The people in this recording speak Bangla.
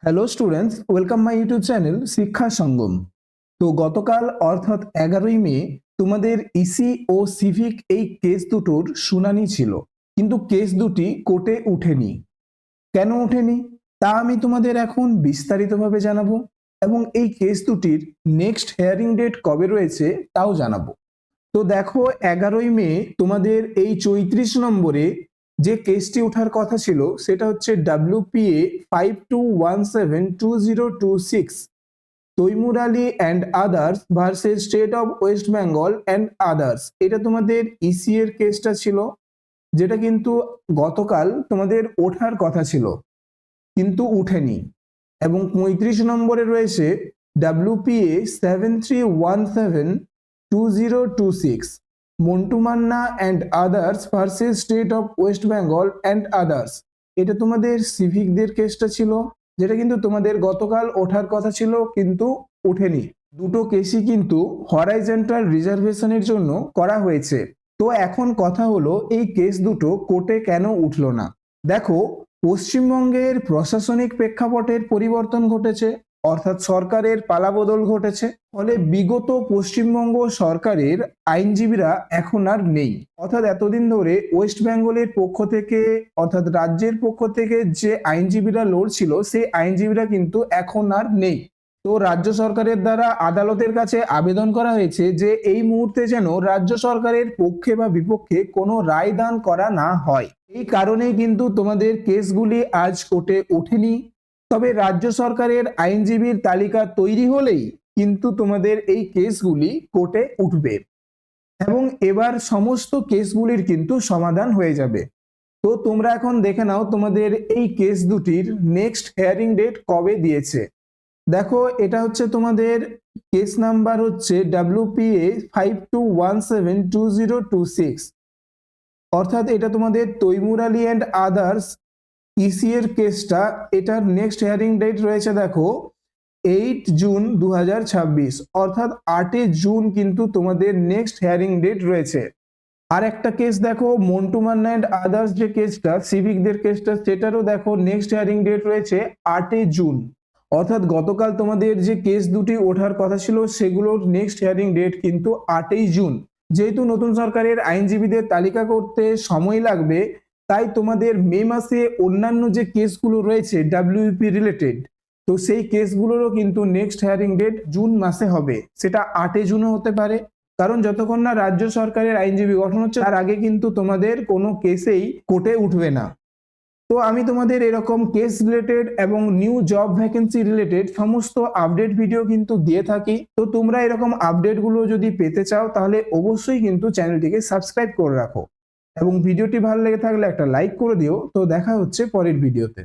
Hello students, welcome my YouTube channel শিক্ষা সঙ্গম। তো গতকাল অর্থাৎ 11ই মে তোমাদের ইসি ও সিভিক এই কেস দুটোর শুনানি ছিল, কিন্তু কেস দুটি কোর্টে উঠেনি। কেন ওঠেনি তা আমি তোমাদের এখন বিস্তারিতভাবে জানাবো, এবং এই কেস দুটির নেক্সট হিয়ারিং ডেট কবে রয়েছে তাও জানাবো। তো দেখো, 11ই মে তোমাদের এই 34 নম্বরে যে কেসটি ওঠার কথা ছিল সেটা হচ্ছে WPA 52172026 Taimur Ali and others versus state of West Bengal and others. এটা তোমাদের ইসি এর কেসটা ছিল, যেটা কিন্তু গতকাল তোমাদের ওঠার কথা ছিল কিন্তু উঠেনি। এবং 35 নম্বরে রয়েছে WPA 73172026 Montu Manna and others versus state of West Bengal and others. এটা তোমাদের সিভিকদের কেসটা ছিল, যেটা কিন্তু তোমাদের গতকাল ওঠার কথা ছিল কিন্তু ওঠেনি। দুটো কেসই কিন্তু হরাইজন্টাল রিজার্ভেশনের জন্য করা হয়েছে। তো এখন কথা হলো, এই কেস দুটো কোর্টে কেন উঠলো না। দেখো, পশ্চিমবঙ্গের প্রশাসনিক প্রেক্ষাপটের পরিবর্তন ঘটেছে, অর্থাৎ সরকারের পালাবদল ঘটেছে। ফলে বিগত পশ্চিমবঙ্গ সরকারের আইনজীবীরা এখন আর নেই। অর্থাৎ এতদিন ধরে ওয়েস্ট বেঙ্গলের পক্ষ থেকে, অর্থাৎ রাজ্যের পক্ষ থেকে যে আইনজীবীরা লড়ছিল, সেই আইনজীবীরা কিন্তু এখন আর নেই। তো রাজ্য সরকারের দ্বারা আদালতের কাছে আবেদন করা হয়েছে যে এই মুহূর্তে যেন রাজ্য সরকারের পক্ষে বা বিপক্ষে কোনো রায় দান করা না হয়। এই কারণেই কিন্তু তোমাদের কেসগুলি আজ কোর্টে ওঠেনি। তবে রাজ্য সরকারের আইনজীবীর তালিকা তৈরি হলেই কিন্তু তোমাদের এই কেসগুলি কোর্টে উঠবে, এবং এবার সমস্ত কেসগুলির কিন্তু সমাধান হয়ে যাবে। তো তোমরা এখন দেখে নাও তোমাদের এই কেস দুটির নেক্সট হিয়ারিং ডেট কবে দিয়েছে। দেখো, এটা হচ্ছে তোমাদের কেস নাম্বার হচ্ছে WPA 52172026, অর্থাৎ এটা তোমাদের তৈমুর আলী অ্যান্ড আদার্স ইসি এর কেসটা। এটার নেক্সট হিয়ারিং ডেট রয়েছে দেখো 8 জুন 2026, অর্থাৎ 8 জুন কিন্তু তোমাদের নেক্সট হিয়ারিং ডেট রয়েছে। আর একটা কেস দেখো, মন্টু মান্না অ্যান্ড আদার্স যে কেসটা, সিভিকদের কেসটা, সেটারও দেখো নেক্সট হিয়ারিং ডেট রয়েছে 8 জুন। অর্থাৎ গতকাল তোমাদের যে কেস দুটি ওঠার কথা ছিল সেগুলোর নেক্সট হিয়ারিং ডেট কিন্তু 8 জুন। যেহেতু নতুন সরকারের আইনজীবীদের তালিকা করতে সময় লাগবে, তাই তোমাদের মে মাসে অন্যান্য যে কেসগুলো রয়েছে WPA রিলেটেড, তো সেই কেসগুলোরও কিন্তু নেক্সট হিয়ারিং ডেট জুন মাসে হবে। সেটা 8 জুনও হতে পারে, কারণ যতক্ষণ না রাজ্য সরকারের আইনজীবী গঠন হচ্ছে তার আগে কিন্তু তোমাদের কোনো কেসেই কোর্টে উঠবে না। তো আমি তোমাদের এরকম কেস রিলেটেড এবং নিউ জব ভ্যাকেন্সি রিলেটেড সমস্ত আপডেট ভিডিও কিন্তু দিয়ে থাকি। তো তোমরা এরকম আপডেটগুলো যদি পেতে চাও তাহলে অবশ্যই কিন্তু চ্যানেলটিকে সাবস্ক্রাইব করে রাখো, এবং ভিডিওটি ভালো লেগে থাকলে একটা লাইক করে দিও। তো দেখা হচ্ছে পরের ভিডিওতে।